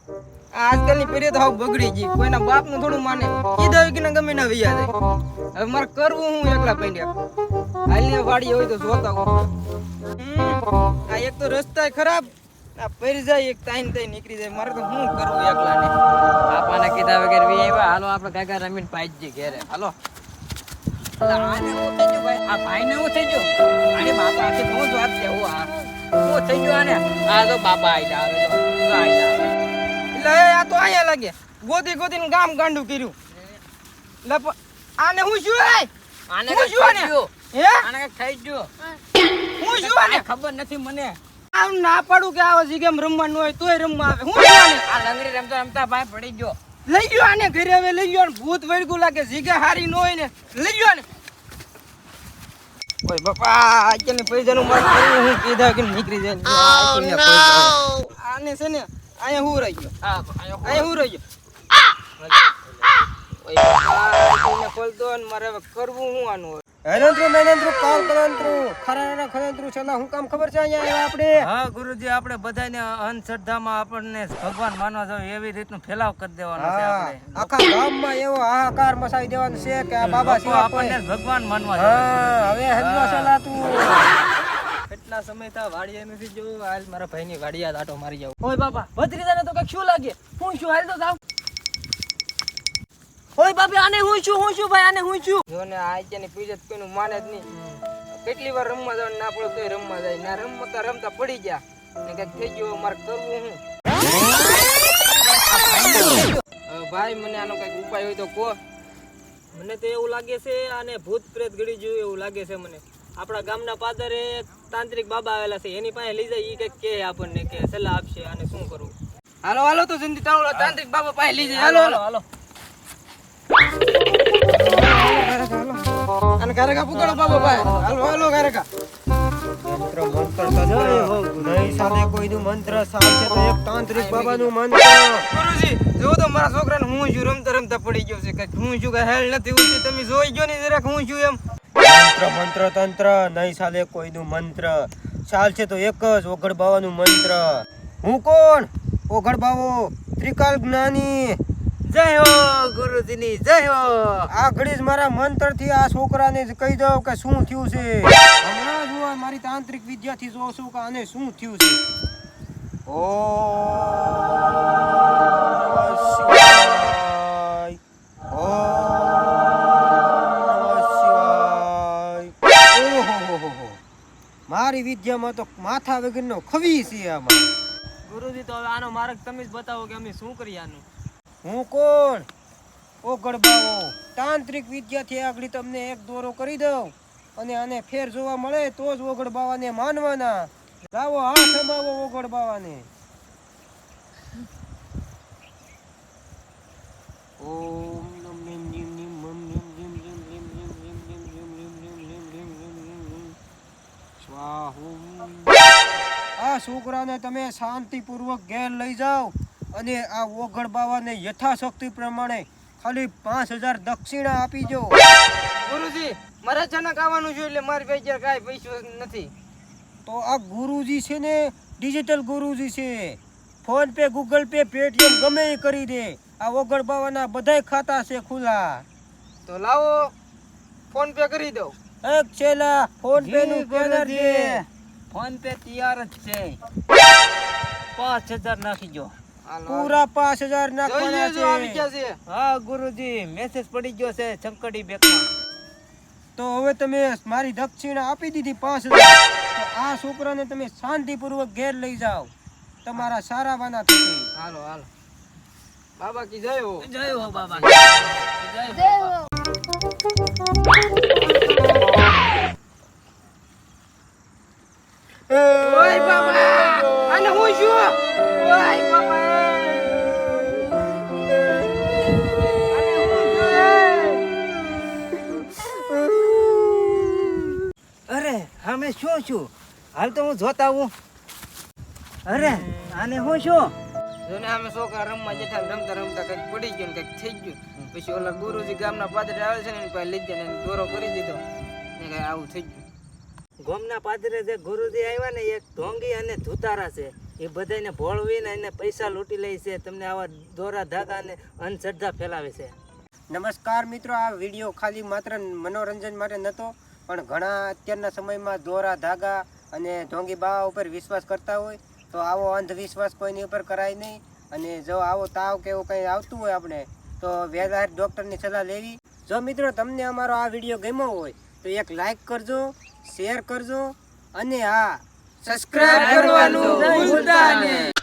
આજકાલની પેઢી તો હાવ બગડી ગઈ, કોઈના બાપનું થોડું માને, કીધા કે ગમે ના વૈયા જાય. હવે મારે કરવું હું એકલા પૈંડ્યા, હાલની વાડી હોય તો જોતા હું. આ એક તો રસ્તા ખરાબ, આ પરી જાય એક તાઈન તાઈ નીકળી જાય, મારે તો શું કરવું એકલા ને. બાપાને કીધા વગર વી આવ્યા, હાલો આપણે કાકા રમીને પાઈ ઘેરે હાલો. આને હું થઈ ગયું ભાઈ, આ ભાઈને હું થઈ ગયું, આને બાપા આખી હું જ વાત છે, હું થઈ ગયું આને. આ તો બાપા આવી જા, એટલે આ તો અહીંયા લાગે ગોતી ગોતીને ગામ ગાંડું કર્યું. આને હું શું આને હું શું આને? હે આને કઈ થઈ ગયું, હું શું આને ખબર નથી મને. આમ ના પાડું કે આવા જગ્યામાં રમવાનું હોય તોય રમવા આવે. હું શું આને? આ લંગડી રમતા રમતા ભાઈ પડી ગયો. લઈ ગયો આને ઘરે, હવે લઈ ગયો. ભૂત વળગું લાગે, જગ્યા હારી ન હોય ને લઈ ગયો આને. ઓય બાપા, આજને પૈસાનું માર કરવું હું કીધા કે નીકળી જાય. આને છે ને અહીંયા હું રહી ગયો, અહીંયા હું રહી ગયો. ઓય બાપા, ખોલતો ને મારે હવે કરવું હું આનું. હેરેન્દ્ર મેનેન્દ્ર કાલ કરંદ્ર ખરાના ખરેન્દ્ર છેલ્લા હું કામ ખબર છે અહીંયા આવ્યા આપણે? હા ગુરુજી, આપણે બધાને અંધશ્રદ્ધામાં આપણને ભગવાન માનવા જોઈએ એવી રીતનું ફેલાવ કરી દેવાનો છે. આપણે આખા ગામમાં એવો હાહાકાર મચાવી દેવાનો છે કે આ બાબા સિવાય આપણને ભગવાન માનવા હા હવે હજુ છેલ્લા તું કેટલા સમય થા વાડિયા નથી જોયું. હાલ મારા ભાઈની વાડિયા આટો મારી જાવ. ઓય બાપા, ભત્રીજાને તો કઈક શું લાગે, હું શું હાલ તો જાવ. ઓય બાપા, આને હું છું ભાઈ, આને હું છું. જો ને આ અત્યારની પૈસા કોઈનું માને જ નહીં. કેટલી વાર રમવા જવાનું ના પડે તોય રમવા જાય, ના રમતા રમતા પડી ગયા ને કઈક થઈ ગયું. મારે કરવું હું. ભાઈ મને આનો કઈક ઉપાય હોય તો કહો. મને તો એવું લાગે છે આને ભૂત પ્રેત ગળી જોયું એવું લાગે છે મને. આપણા ગામના પાદરે તાંત્રિક બાબા આવેલા છે, એની પાસે લઈ જાય, ઈ કઈક કે આપણને કે સલાહ આપશે આને શું કરવું. હાલો હાલો તો જલ્દી તાંત્રિક બાબા પાસે લઈ જાય. હાલો હાલો અને ઘરે પુકાડો બાબા ભાઈ. હાલો હાલો ઘરે મંત્ર મંત્ર નહીં સાલે કોઈનું મંત્ર સાચે તો એક તાંત્રિક બાબાનું મંત્ર. ગુરુજી જો તો મારા છોકરાને હું છું રમતા રમતા પડી ગયો છે. કઈક હું છું કઈ હેલ નથી ઉઠતી, તમે જોઈ ગયો ને જરાક હું છું એમ. મંત્ર મંત્ર તંત્ર નહીં સાલે કોઈનું મંત્ર ચાલશે તો એક જ ઓગળ બાવાનું મંત્ર. હું કોણ? ઓગળ બાવો ત્રિકાલ જ્ઞાની. જય હો ગુરુજીની જય હો. આ ઘડી જ મારા મંત્ર થી આ છોકરાને કહી દઉં કે શું થયું છે. હમણાં જ હું મારી તાંત્રિક વિદ્યાથી જોઉં છું કે આને શું થયું છે. ઓમ શિવાય, ઓમ શિવાય. ઓહો, મારી વિદ્યામાં તો માથા વગરનો ખવી છે આમાં. ગુરુજી તો હવે આનો માર્ગ તમે જ બતાવો કે અમે શું કરીએ આનું. હું કોણ? ઓગળ બાવો તાંત્રિક વિદ્યાથી આગળ તમને એક દોરો કરી દઉં અને આને ફેર જોવા મળે તો જ ઓગળ બાવાને માનવાના. લાવો હાથ અમાવો ઓગળ બાવાને. ઓમ નમ નિમ નિમ નિમ મમ નિમ નિમ નિમ નિમ નિમ નિમ નિમ નિમ નિમ નિમ નિમ નિમ નિમ નિમ સ્વાહુમ. આ છોકરાને તમે શાંતિપૂર્વક ઘેર લઈ જાઓ અને આ ઓગળ બાવાને યથાશક્તિ પ્રમાણે ખાલી 5000 દક્ષિણા આપી જો. ગુરુજી મારે અચાનક આવવાનું છે એટલે મારી પાસે કાંઈ પૈસો નથી. તો આ ગુરુજી છે ને ડિજિટલ ગુરુજી છે. Phone pay, Google pay, Paytm ગમે એ કરી દે. આ ઓગળ બાવાના બધાય ખાતા છે ખુલ્લા. તો લાવો ફોન પે કરી દઉં. એક છેલા ફોન પે નું સ્કેનર દે. ફોન પે તૈયાર જ છે, 5000 નાખી જો. પૂરા 5000 નાખવાના છે. હા ગુરુજી, મેસેજ પડી ગયો છે ચંકડી બેંકમાં. તો હવે તમે મારી દક્ષિણા આપી દીધી 5000. તો આ છોકરાને તમે શાંતિપૂર્વક ઘેર લઈ જાઓ, તમારા સારા વાના થશે. હાલો હાલો બાબા કી જય હો. જય હો બાબા, જય હો. ઓય બાબા આને હું છું. ઓય બાબા અરે અમે શું છું હાલ તો હું જોતા હું. અરે આને હું શું. જોને અમે છોકરા રમવા જતા રમતા રમતા કઈક પડી ગયું ને કઈક થઈ ગયું. પછી ઓલા ગુરુજી ગામના પાદરે આવે છે ને એની પાસે લઈ જાય ને દોરો કરી દીધો ને કઈ આવું થઈ ગયું. ગામના પાદરે જે ગુરુજી આવ્યા ને એક ઢોંગી અને ધુતારા છે, એ બધાને ભોળવીને એને પૈસા લૂંટી લે છે, તમને આવા દોરા ધાગા અને અંધશ્રદ્ધા ફેલાવે છે. નમસ્કાર મિત્રો, આ વિડીયો ખાલી માત્ર મનોરંજન માટે નહોતો, પણ ઘણા અત્યારના સમયમાં દોરા ધાગા અને ઢોંગી બાવા ઉપર વિશ્વાસ કરતા હોય, તો આવો અંધવિશ્વાસ કોઈની ઉપર કરાય નહીં. અને જો આવો તાવ કે એવું કંઈ આવતું હોય આપણે, તો વહેલા ડૉક્ટરની સલાહ લેવી. જો મિત્રો તમને અમારો આ વિડીયો ગમ્યો હોય તો એક લાઈક કરજો, શેર કરજો અને હા, સબસ્ક્રાઇબ કરવાનું ભૂલતા નહીં.